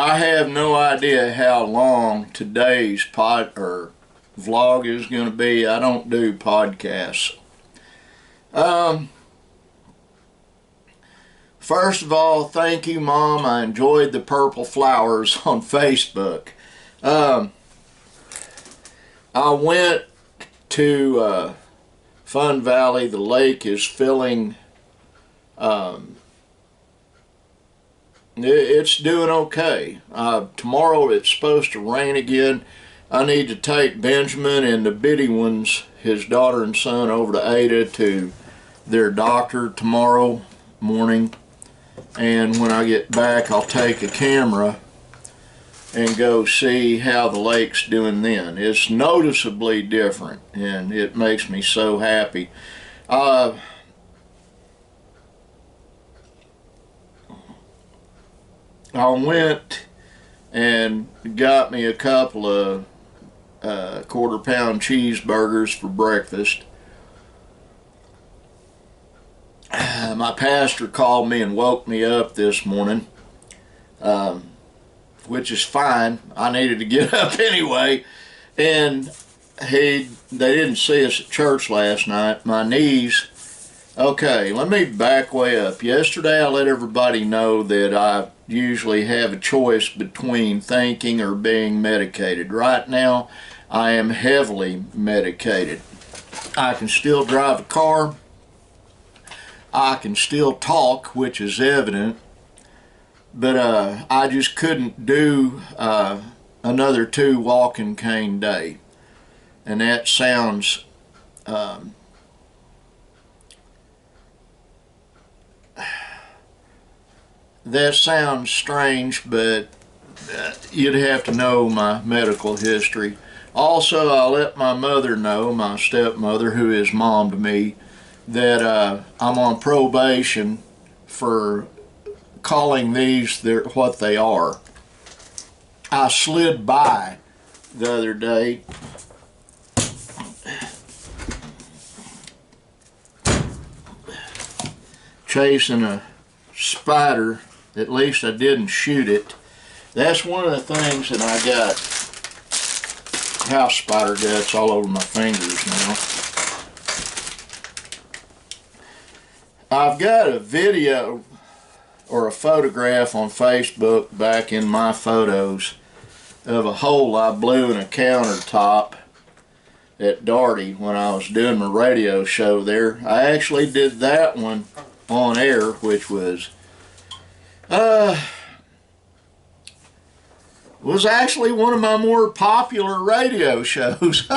I have no idea how long today's vlog is going to be. I don't do podcasts. First of all, thank you, Mom. I enjoyed the purple flowers on Facebook. I went to Fun Valley. The lake is filling. It's doing okay. Tomorrow it's supposed to rain again. I need to take Benjamin and the bitty ones, his daughter and son, over to Ada to their doctor tomorrow morning. And when I get back, I'll take a camera and go see how the lake's doing then. It's noticeably different, and it makes me so happy. I went and got me a couple of quarter-pound cheeseburgers for breakfast. My pastor called me and woke me up this morning, which is fine. I needed to get up anyway. And they didn't see us at church last night. My knees. Okay, let me back way up. Yesterday I let everybody know that I usually have a choice between thinking or being medicated. Right now I am heavily medicated. I can still drive a car. I can still talk, which is evident, but I just couldn't do another 2 walking cane day. And that sounds strange, but you'd have to know my medical history. Also, I let my mother know, my stepmother, who is mom to me, that I'm on probation for calling these what they are. I slid by the other day chasing a spider. At least I didn't shoot it. That's one of the things that I got house spider guts all over my fingers now. I've got a video or a photograph on Facebook back in my photos of a hole I blew in a countertop at Darty when I was doing my radio show there. I actually did that one on air, which was actually one of my more popular radio shows.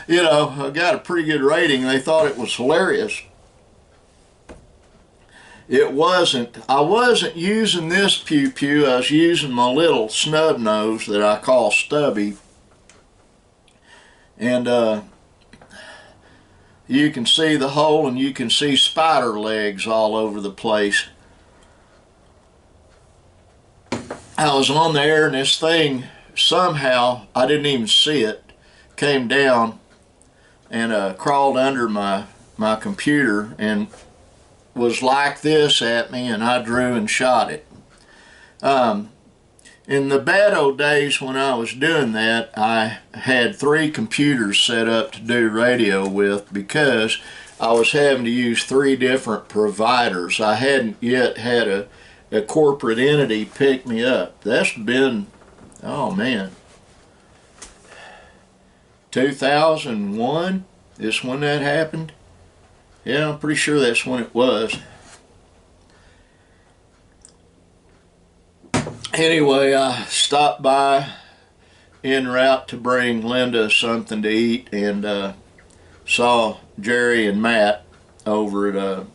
You know, I got a pretty good rating. They thought it was hilarious. It wasn't. I wasn't using this pew-pew. I was using my little snub nose that I call Stubby. And you can see the hole, and you can see spider legs all over the place. I was on the air, and this thing, somehow, I didn't even see it, came down and crawled under my computer and was like this at me, and I drew and shot it. In the bad old days when I was doing that, I had 3 computers set up to do radio with because I was having to use 3 different providers. I hadn't yet had a corporate entity pick me up. That's been, oh man, 2001 is when that happened. Yeah, I'm pretty sure that's when it was. Anyway, I stopped by en route to bring Linda something to eat, and saw Jerry and Matt over at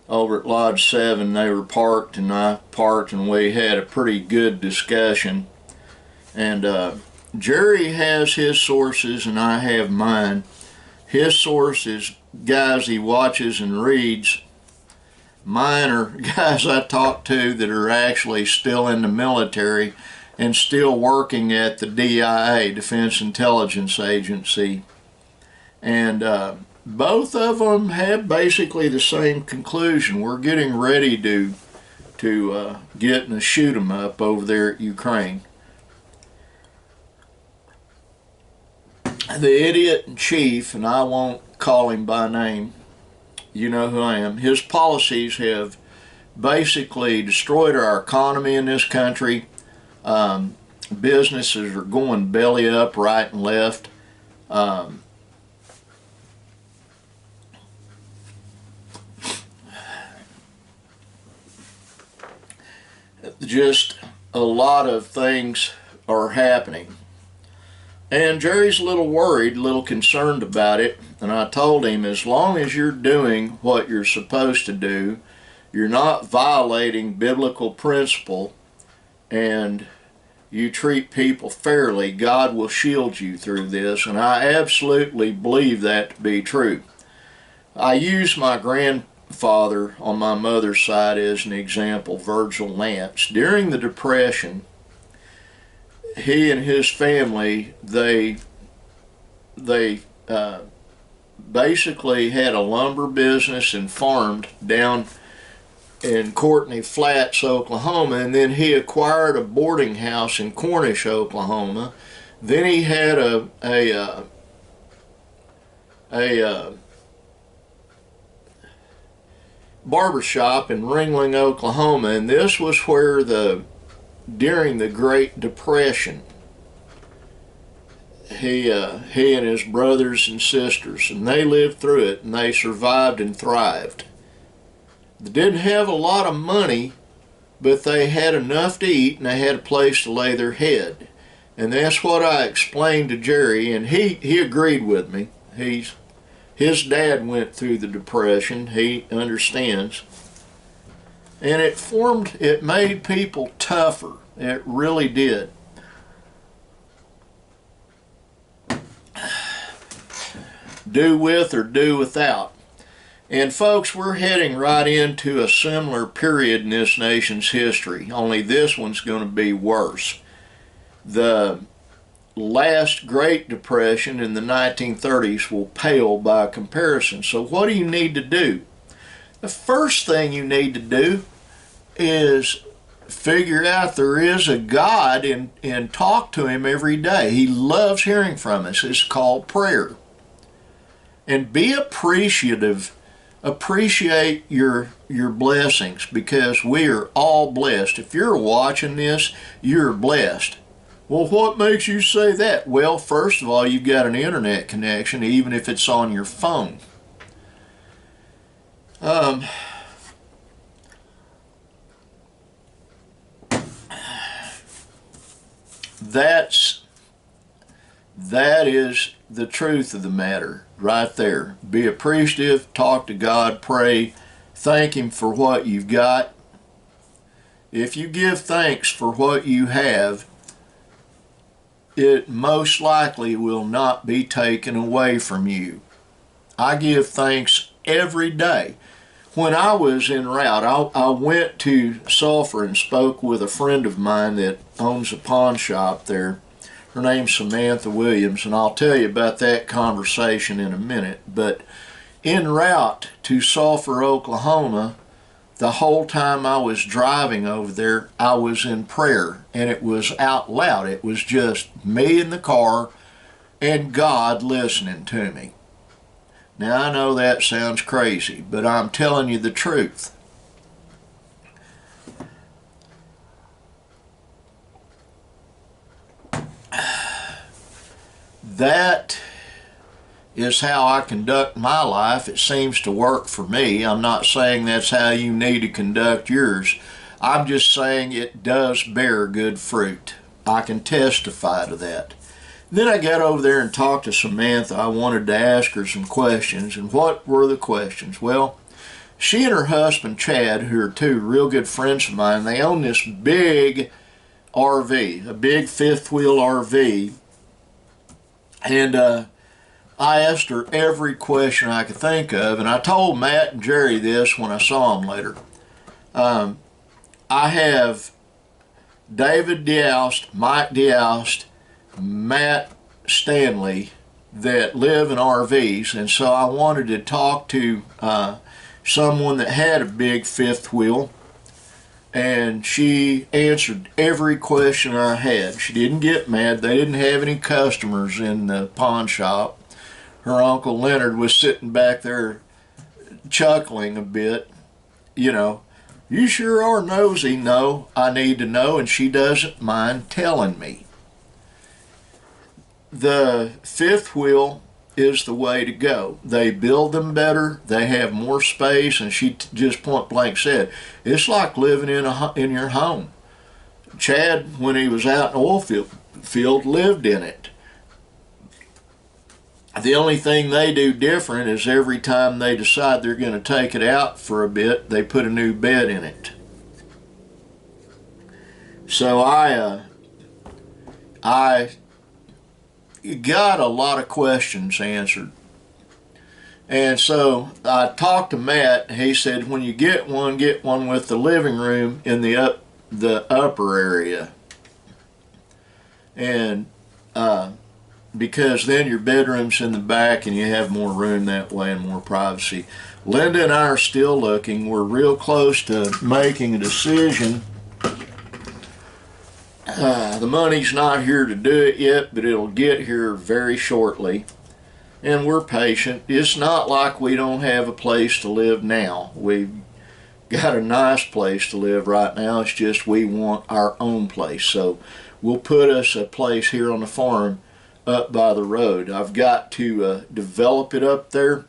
Lodge 7. They were parked, and I parked, and we had a pretty good discussion. And Jerry has his sources, and I have mine. His source is guys he watches and reads. Mine are guys I talk to that are actually still in the military and still working at the DIA, Defense Intelligence Agency. And both of them have basically the same conclusion. We're getting ready to to get in a shoot 'em up over there at Ukraine. The idiot in chief, and I won't call him by name, you know who I am, his policies have basically destroyed our economy in this country. Businesses are going belly up right and left. Just a lot of things are happening. And Jerry's a little worried, a little concerned about it. And I told him, as long as you're doing what you're supposed to do, you're not violating biblical principle, and you treat people fairly, God will shield you through this. And I absolutely believe that to be true. I use my grandfather on my mother's side as an example, Virgil Nance. During the Depression, he and his family, they basically had a lumber business and farmed down in Courtney Flats, Oklahoma, and then he acquired a boarding house in Cornish, Oklahoma. Then he had a barber shop in Ringling, Oklahoma, and this was where during the Great Depression, he and his brothers and sisters, and they lived through it, and they survived and thrived. They didn't have a lot of money, but they had enough to eat, and they had a place to lay their head. And that's what I explained to Jerry, and he agreed with me. His dad went through the Depression. He understands. And it made people tougher. It really did. Do with or do without. And folks, we're heading right into a similar period in this nation's history, only this one's going to be worse. The last Great Depression in the 1930s will pale by comparison. So what do you need to do? The first thing you need to do is figure out there is a God and talk to him every day. He loves hearing from us. It's called prayer. And be appreciative. Appreciate your blessings, because we are all blessed. If you're watching this, you're blessed. Well, what makes you say that? Well, first of all, you've got an internet connection, even if it's on your phone. That is the truth of the matter right there. Be appreciative, talk to God, pray, thank him for what you've got. If you give thanks for what you have, it most likely will not be taken away from you. I give thanks every day. When I was en route, I went to Sulphur and spoke with a friend of mine that owns a pawn shop there. Her name's Samantha Williams, and I'll tell you about that conversation in a minute. But en route to Sulphur, Oklahoma, the whole time I was driving over there, I was in prayer, and it was out loud. It was just me in the car and God listening to me. Now, I know that sounds crazy, but I'm telling you the truth. That is how I conduct my life. It seems to work for me. I'm not saying that's how you need to conduct yours. I'm just saying it does bear good fruit. I can testify to that. Then I got over there and talked to Samantha. I wanted to ask her some questions. And what were the questions? Well, she and her husband, Chad, who are two real good friends of mine, they own this big RV, a big fifth wheel RV. And I asked her every question I could think of, and I told Matt and Jerry this when I saw them later. I have David DeOust, Mike DeOust, Matt Stanley that live in RVs, and so I wanted to talk to someone that had a big fifth wheel and she answered every question I had. She didn't get mad. They didn't have any customers in the pawn shop. Her Uncle Leonard was sitting back there chuckling a bit. You know, you sure are nosy. No, I need to know, and she doesn't mind telling me. The fifth wheel is the way to go. They build them better, they have more space, and she just point blank said, it's like living in your home. Chad, when he was out in the oil field, lived in it. The only thing they do different is every time they decide they're going to take it out for a bit, they put a new bed in it. So I got a lot of questions answered. And so I talked to Matt. He said, when you get one with the living room in the upper area. And because then your bedroom's in the back and you have more room that way and more privacy. Linda and I are still looking. We're real close to making a decision. The money's not here to do it yet, but it'll get here very shortly. And we're patient. It's not like we don't have a place to live now. We've got a nice place to live right now. It's just we want our own place. So we'll put us a place here on the farm up by the road. I've got to develop it up there.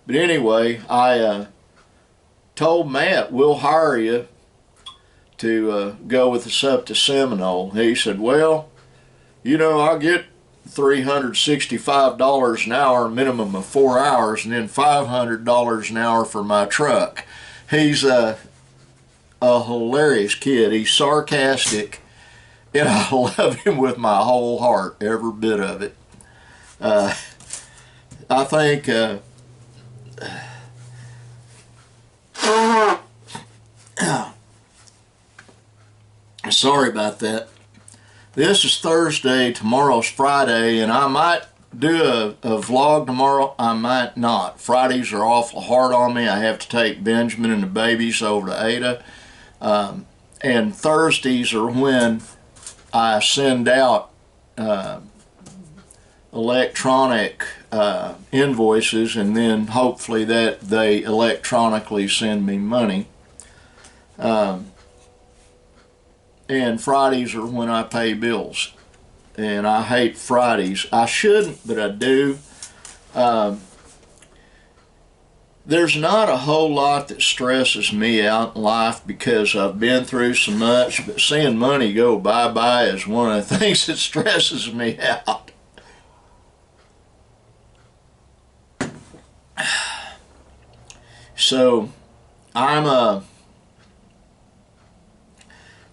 But anyway, I told Matt, we'll hire you to go with us up to Seminole. He said, well, you know, I'll get $365 an hour, minimum of 4 hours, and then $500 an hour for my truck. He's a hilarious kid. He's sarcastic, and I love him with my whole heart, every bit of it. I think sorry about that. This is Thursday, tomorrow's Friday, and I might do a vlog tomorrow, I might not. Fridays are awful hard on me. I have to take Benjamin and the babies over to Ada. And Thursdays are when I send out electronic invoices, and then hopefully that they electronically send me money. And Fridays are when I pay bills. And I hate Fridays. I shouldn't, but I do. There's not a whole lot that stresses me out in life because I've been through so much, but seeing money go bye-bye is one of the things that stresses me out. So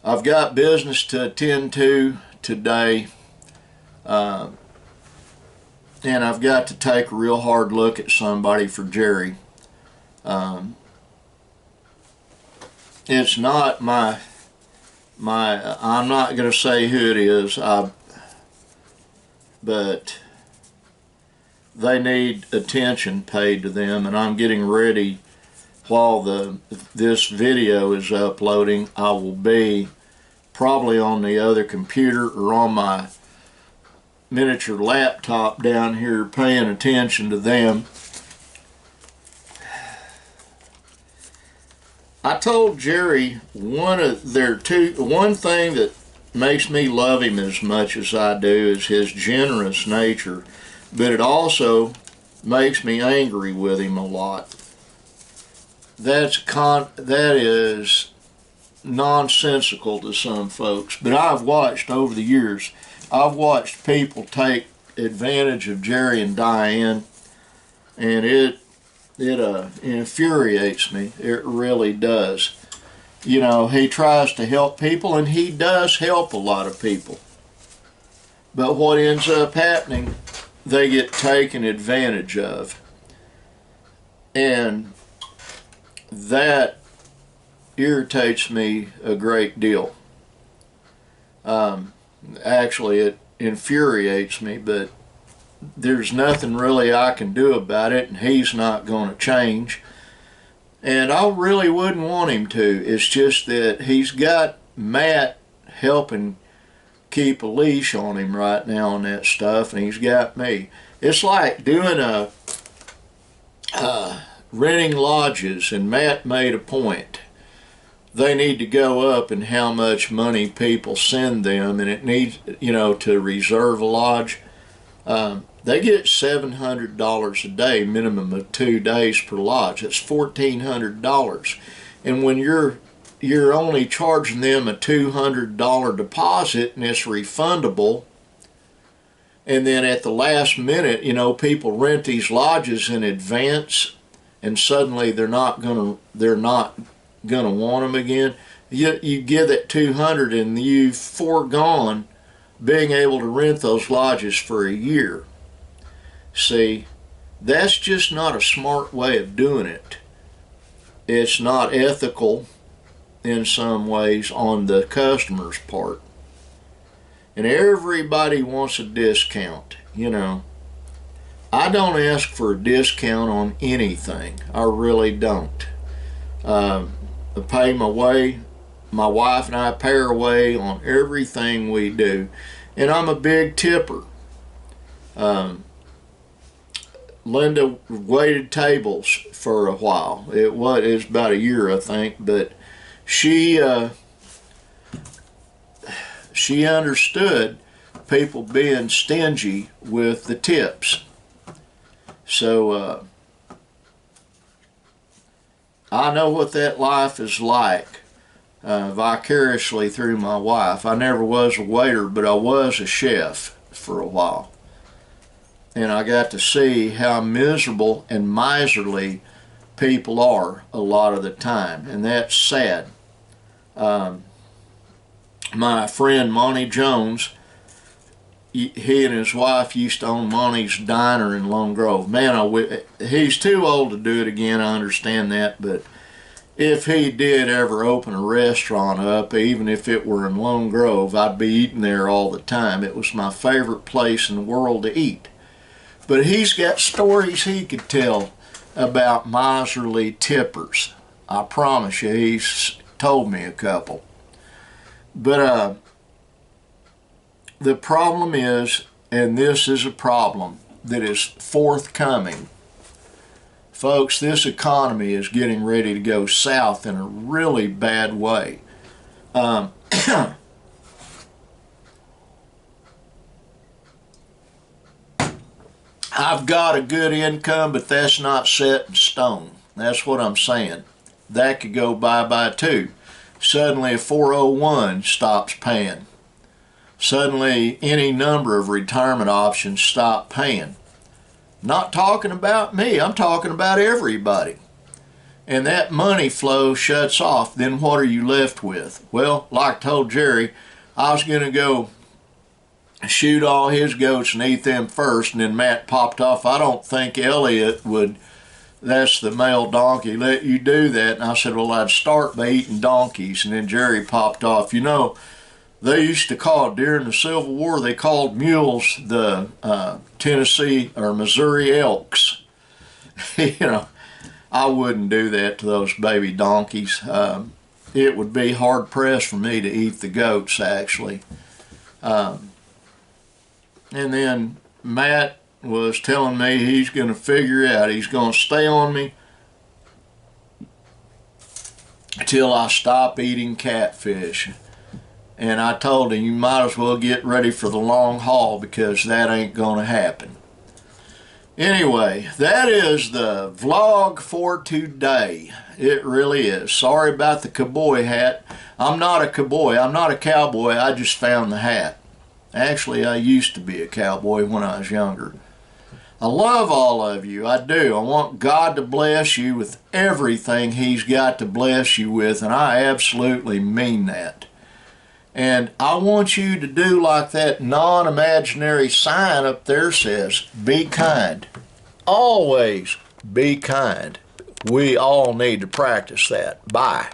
I've got business to attend to today, and I've got to take a real hard look at somebody for Jerry. It's not I'm not going to say who it is, but they need attention paid to them, and I'm getting ready. While this video is uploading, I will be probably on the other computer or on my miniature laptop down here paying attention to them. I told Jerry one thing that makes me love him as much as I do is his generous nature, but it also makes me angry with him a lot. That is nonsensical to some folks, but I've watched over the years, I've watched people take advantage of Jerry and Diane, and it infuriates me. It really does. You know, he tries to help people, and he does help a lot of people. But what ends up happening, they get taken advantage of. And that irritates me a great deal. Actually, it infuriates me, but there's nothing really I can do about it, and he's not going to change. And I really wouldn't want him to. It's just that he's got Matt helping keep a leash on him right now on that stuff, and he's got me. It's like doing renting lodges, and Matt made a point. They need to go up in how much money people send them, and it needs, to reserve a lodge. They get $700 a day, minimum of 2 days per lodge. That's $1,400. And when you're only charging them a $200 deposit and it's refundable, and then at the last minute, people rent these lodges in advance, and suddenly they're not gonna want them again. You give that $200 and you've foregone being able to rent those lodges for a year. See, that's just not a smart way of doing it. It's not ethical in some ways on the customer's part. And everybody wants a discount, I don't ask for a discount on anything. I really don't. I pay my way. My wife and I pay our way on everything we do. And I'm a big tipper. Linda waited tables for a while. It was about a year, I think, but she understood people being stingy with the tips. So I know what that life is like, vicariously through my wife. I never was a waiter, but I was a chef for a while. And I got to see how miserable and miserly people are a lot of the time, and that's sad. My friend Monty Jones, he and his wife used to own Monty's Diner in Lone Grove. Man, he's too old to do it again, I understand that, but if he did ever open a restaurant up, even if it were in Lone Grove, I'd be eating there all the time. It was my favorite place in the world to eat. But he's got stories he could tell about miserly tippers. I promise you, he's told me a couple. But the problem is, and this is a problem that is forthcoming, folks, this economy is getting ready to go south in a really bad way. I've got a good income, but that's not set in stone. That's what I'm saying. That could go bye-bye too. Suddenly a 401 stops paying. Suddenly any number of retirement options stop paying. Not talking about me, I'm talking about everybody. And that money flow shuts off, then what are you left with? Well, like I told Jerry, I was going to go shoot all his goats and eat them first, and then Matt popped off. I don't think Elliot would, that's the male donkey, let you do that. And I said, well, I'd start by eating donkeys. And then Jerry popped off. They used to call, during the Civil War, they called mules the Tennessee or Missouri elks. I wouldn't do that to those baby donkeys. It would be hard pressed for me to eat the goats, actually. And then Matt was telling me he's going to figure it out. He's going to stay on me till I stop eating catfish. And I told him, you might as well get ready for the long haul, because that ain't going to happen. Anyway, that is the vlog for today. It really is. Sorry about the cowboy hat. I'm not a cowboy. I'm not a cowboy. I just found the hat. Actually, I used to be a cowboy when I was younger. I love all of you. I do. I want God to bless you with everything He's got to bless you with, and I absolutely mean that. And I want you to do like that non-imaginary sign up there says, be kind. Always be kind. We all need to practice that. Bye.